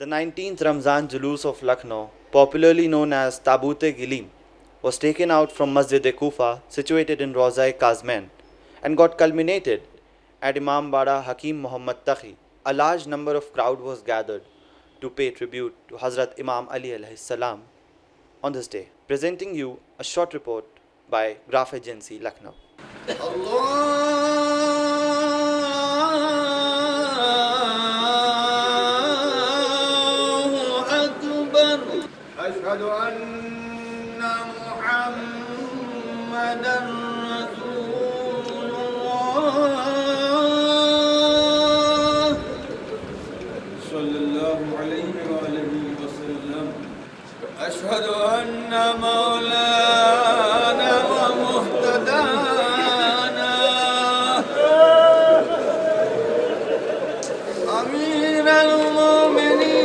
The 19th Ramzan Julus of Lucknow, popularly known as Tabut-e-Gilim, was taken out from Masjid-e-Kufa, situated in Rawza-e-Kazmain, and got culminated at Imam Bada Hakim Muhammad Taqi. A large number of crowd was gathered to pay tribute to Hazrat Imam Ali alayhi salam on this day. Presenting you a short report by Graph Agency, Lucknow. أشهد أن محمدًا رسول الله صلى الله عليه وآله وسلم. أشهد أن مولانا ومهتدانا أمير المؤمنين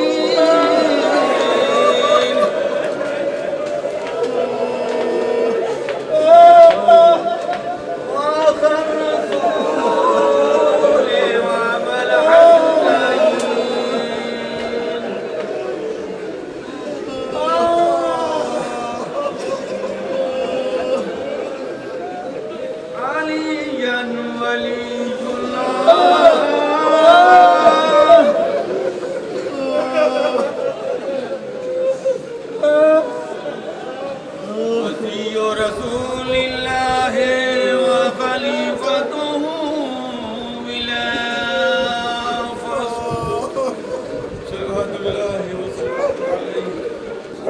رسول الله وخليفته بلا فصل صلوات الله وسلامه عليه.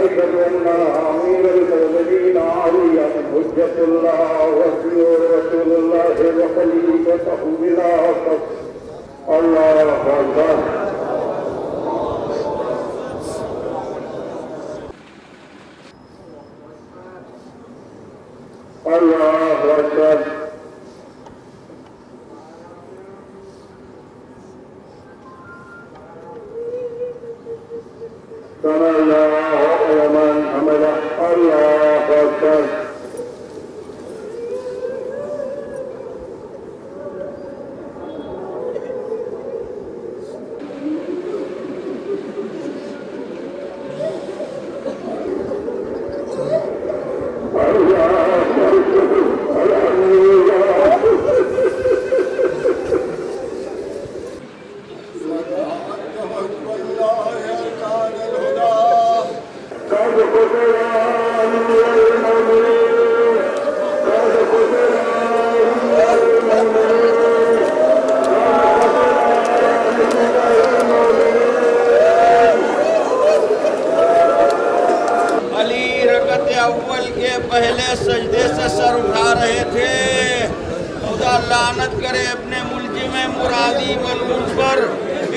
أشهد أن أمير المؤمنين علي حجة الله ورسول الله وخليفته بلا فصل. الله أكبر. الله أكبر. سمع الله لمن حمده. الله أكبر. اول کے پہلے سجدے سے سر اٹھا رہے تھے. خدا لعنت کرے اپنے ملزم مرادی ملعون پر.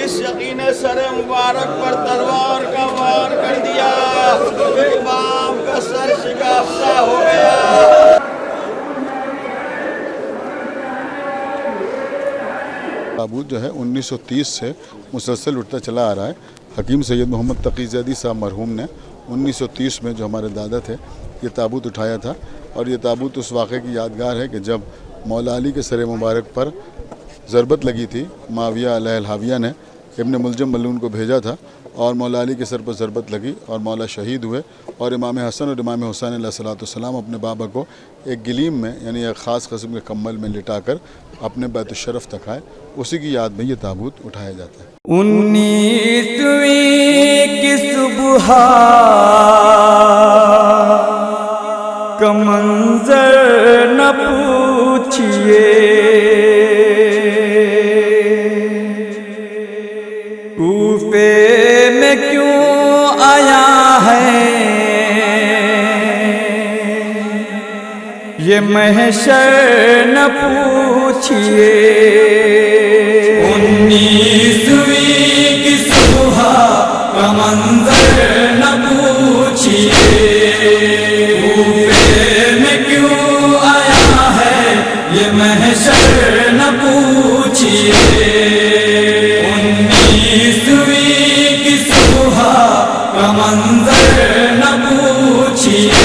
اس یقین سر مبارک پر تلوار کا وار کر دیا. امام کا سر شکافتہ ہو گیا. تابوت جو ہے 1930 سے مسلسل اٹھتا چلا آ رہا ہے. حکیم سید محمد تقی زیدی صاحب مرحوم نے 1930 میں جو ہمارے دادا تھے یہ تابوت اٹھایا تھا. اور یہ تابوت اس واقعے کی یادگار ہے کہ جب مولا علی کے سر مبارک پر ضربت لگی تھی. معاویہ علیہ الحاویہ نے ابن ملجم ملعون کو بھیجا تھا اور مولا علی کے سر پر ضربت لگی اور مولا شہید ہوئے. اور امام حسن اور امام حسین علیہ السلام اپنے بابا کو ایک گلیم میں یعنی ایک خاص قسم کے کمبل میں لٹا کر اپنے بیت الشرف تک آئے. اسی کی یاد میں یہ تابوت اٹھایا جاتا ہے. 19ویں کی صبح کا منظر نہ پوچھئے. کوفے میں کیوں آیا ہے یہ محشر نہ پوچھئے. 19ویں کی صبح کا منظر نہ پوچھئے. کوفے میں کیوں آیا ہے یہ محشر نہ پوچھئے. 19ویں کی صبح کا منظر نہ پوچھئے.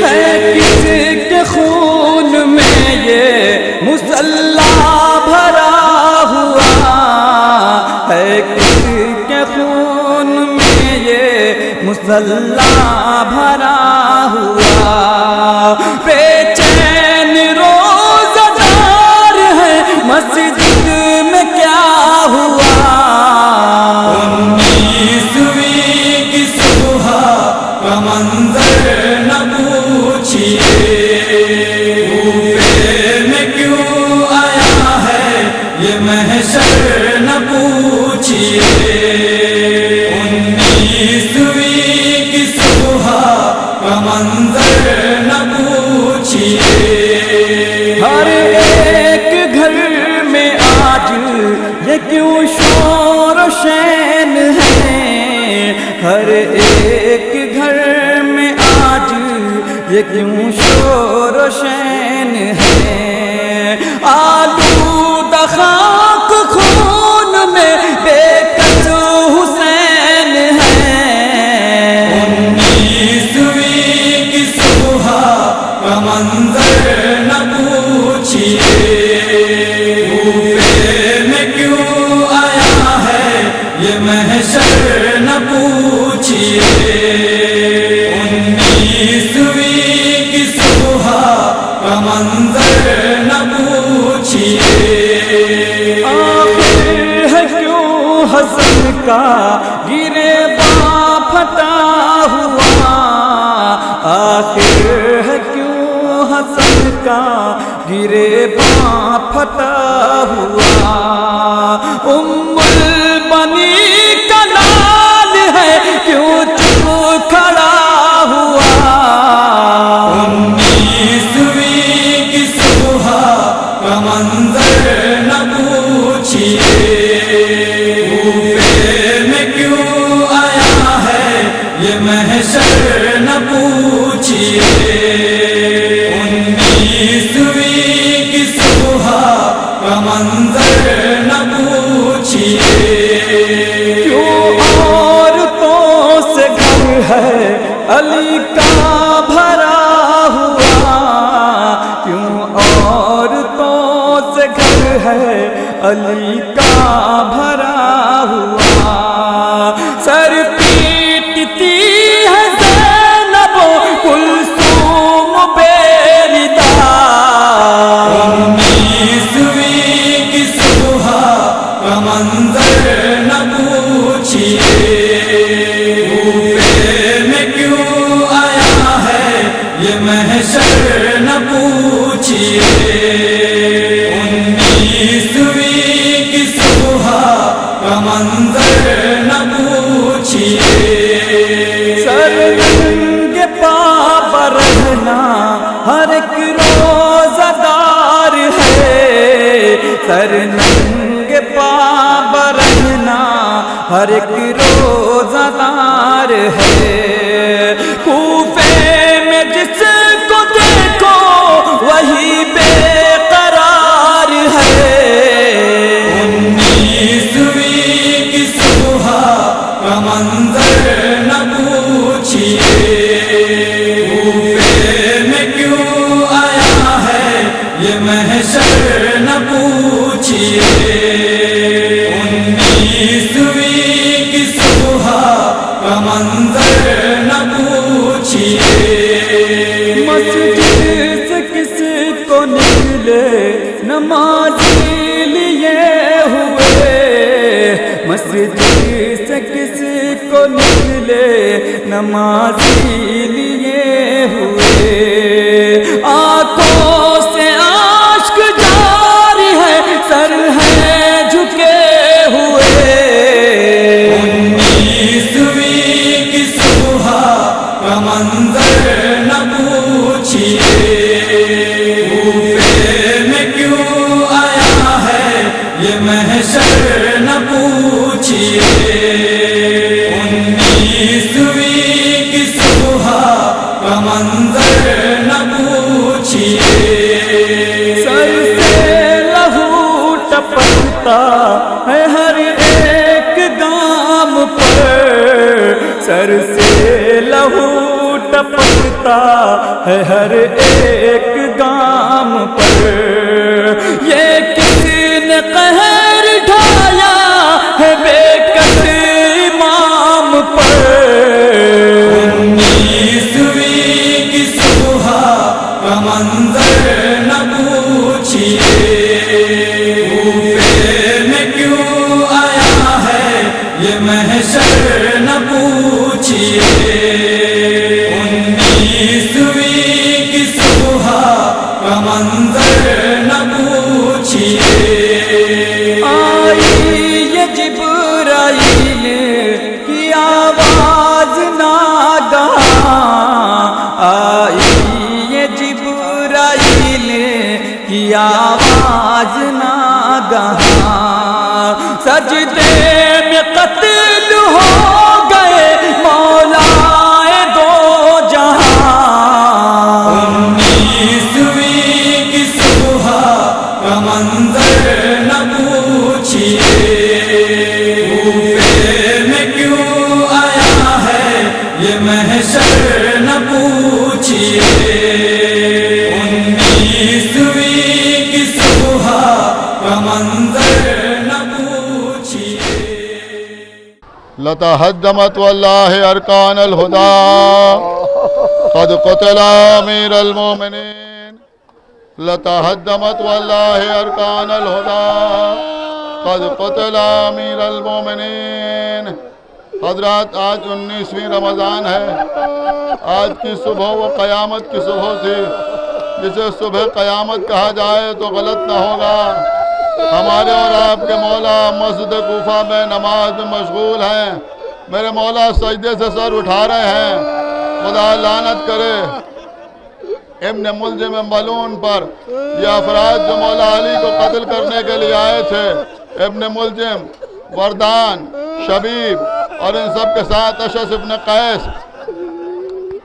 ہے کس کے خون میں یہ مسلح ہلا بھرا ہوا، بے چین روزہ دار ہے مسجد میں کیا ہوا، 19ویں کی صبح کا منظر نہ پوچھئے، کوفے میں کیوں آیا ہے یہ محشر نہ پوچھئے، 19ویں کی صبح کا منظر نہ پوچھئے، ہر ایک گھر میں آج یہ کیوں شور و شین ہے، ہر ایک گھر میں آج یہ کیوں شور و شین ہے، آلودہ خاک خون میں بے کس حسین ہے، 19ویں کی صبح کا منظر نہ پوچھئے، کوفے میں کیوں آیا ہے یہ محشر نہ پوچھئے، 19ویں کی صبح کا منظر نہ پوچھئے، آخر ہے کیوں حسن کا گریباں پھٹا ہوا، آخر ہے کیوں حسن کا گریباں پھٹا ہوا، ام البنی کا لال ہے کیوں چپ کھڑا ہوا، 19ویں کی صبح کا منظر نہ پوچھئے، کوفے میں کیوں آیا ہے یہ محشر نہ پوچھئے، 19ویں کی صبح کا منظر نہ پوچھئے، کیوں عورتوں سے گھر ہے علی کا بھرا ہوا، کیوں عورتوں سے گھر ہے علی کا بھرا ہوا، سر پیٹتی ہے زینب و کلثوم بیردہ، 19ویں کی صبح کا منظر نہ پوچھئے، کوفے میں کیوں آیا ہے یہ محشر نہ پوچھئے، 19ویں کی صبح کا منظر نہ پوچھئے، سر ننگ پا برہنا ہر ایک روزہ دار ہے، سر ننگ پا برہنا ہر ایک روزہ دار ہے، کوفے میں جس کو دیکھو وہی بے قرار ہے، 19ویں کی صبح کا منظر نہ پوچھئے، کوفے میں کیوں آیا ہے یہ محشر نہ پوچھئے، 19ویں کی صبح کا منظر نہ پوچھئے، مسجد سے کس کو نکلے نمازی لیے ہوئے، مسجد سے کس کو نکلے نمازی لیے ہوئے، آنکھوں سے اشک جاری ہے سر ہے جھکے ہوئے، 19ویں کی صبح کا منظر نہ پوچھئے، کوفے میں کیوں آیا ہے یہ محشر نہ پوچھئے، 19ویں کی صبح کا منظر نہ پوچھئے، سر سے لہو ٹپکتا ہے ہر ایک گام پر، سر سے لہو ٹپکتا ہے ہر ایک گام پر، یہ کس نے قہر ڈھایا ہے بے کس امام پر، آواز ناگہاں سجدے میں قتل ہو گئے مولائے دو جہاں 19ویں کی صبح کا منظر نہ پوچھئے کوفے میں کیوں آیا ہے یہ محشر نہ پوچھئے 19ویں کی صبح کا منظر نہ پوچھئے لتہدمت واللہ ارکان الہدی قد قتل امیر المومنین لتہدمت واللہ ارکان الہدی قد قتل امیر المومنین حضرات آج 19ویں رمضان ہے آج کی صبح وہ قیامت کی صبح تھی جسے صبح قیامت کہا جائے تو غلط نہ ہوگا ہمارے اور آپ کے مولا مسجد کوفہ میں نماز میں مشغول ہیں میرے مولا سجدے سے سر اٹھا رہے ہیں خدا لعنت کرے ابن ملجم ملعون پر یہ افراد جو مولا علی کو قتل کرنے کے لیے آئے تھے ابن ملجم وردان شبیب اور ان سب کے ساتھ اشعث ابن قیس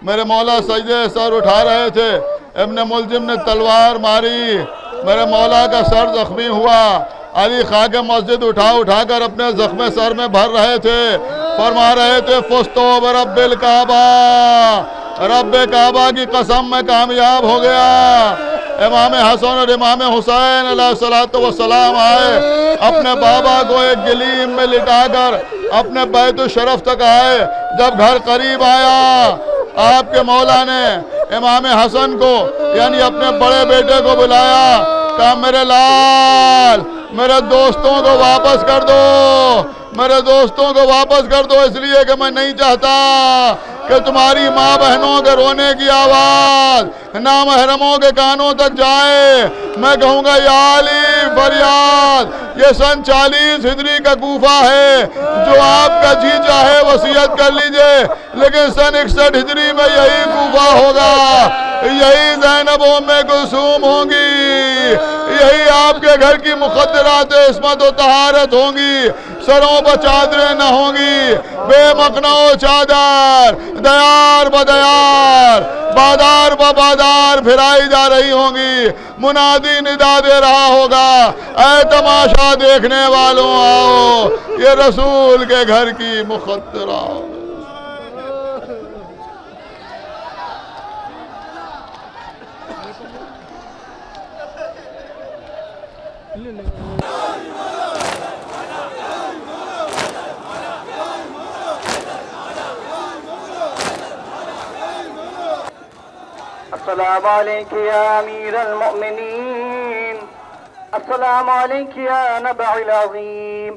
میرے مولا سجدے سر اٹھا رہے تھے ابن ملجم نے تلوار ماری میرے مولا کا سر زخمی ہوا علی خاک مسجد اٹھا کر اپنے زخم سر میں بھر رہے تھے فرما رہے تھے فستو برب الکعبہ رب کعبہ کی قسم میں کامیاب ہو گیا امام حسن اور امام حسین علیہ السلام آئے اپنے بابا کو ایک گلیم میں لٹا کر اپنے بیت الشرف تک آئے جب گھر قریب آیا آپ کے مولا نے امام حسن کو یعنی اپنے بڑے بیٹے کو بلایا کہا میرے لال میرے دوستوں کو واپس کر دو میرے دوستوں کو واپس کر دو اس لیے کہ میں نہیں چاہتا کہ تمہاری ماں بہنوں کے رونے کی آواز نامحرموں کے کانوں تک جائے میں کہوں گا یا علی فریاد یہ سن 40 ہجری کا کوفہ ہے جو آپ کا جی چاہے وصیت کر لیجئے لیکن سن 61 ہجری میں یہی کوفہ ہوگا یہی زینب ام کلثوم ہوں گی یہی آپ کے گھر کی مخدرات عصمت و طہارت ہوں گی سروں پر چادریں نہ ہوں گی بے مقنع و چادر دیار بدیار بادار بادار پھرائی جا رہی ہوں گی منادی ندا دے رہا ہوگا اے تماشا دیکھنے والوں آؤ یہ رسول کے گھر کی مخدرات السلام علیکم یا امیر المؤمنین السلام علیکم یا نبع العظیم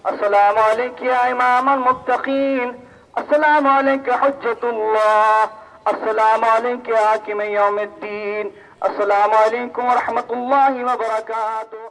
السلام علیکم یا امام المتقین السلام علیکم حجت اللہ السلام علیکم حاکم یوم الدین السلام علیکم ورحمۃ اللہ وبرکاتہ